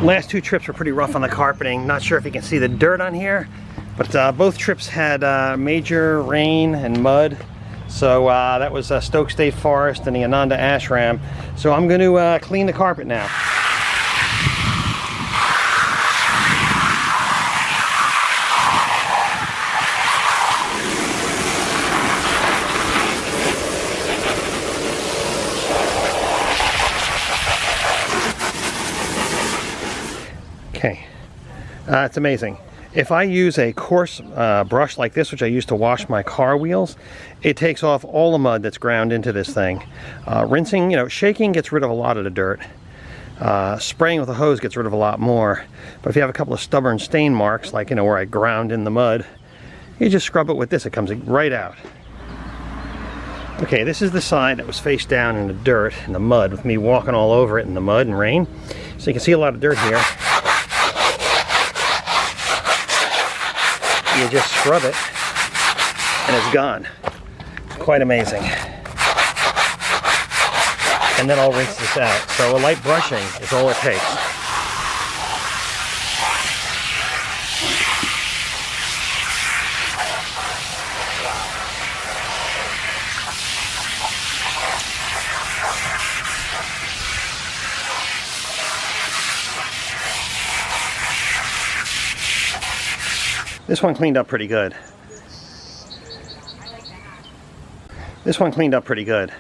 Last two trips were pretty rough on the carpeting. Not sure if you can see the dirt on here, but both trips had major rain and mud. So that was Stoke State Forest and the Ananda Ashram. So I'm going to clean the carpet now. Okay, it's amazing. If I use a coarse brush like this, which I use to wash my car wheels, it takes off all the mud that's ground into this thing. Rinsing, shaking gets rid of a lot of the dirt. Spraying with a hose gets rid of a lot more. But if you have a couple of stubborn stain marks, like where I ground in the mud, you just scrub it with this, it comes right out. Okay, this is the side that was face down in the dirt, in the mud, with me walking all over it in the mud and rain. So you can see a lot of dirt here. You just scrub it and it's gone. It's quite amazing. And then I'll rinse this out. So a light brushing is all it takes. This one cleaned up pretty good. This one cleaned up pretty good.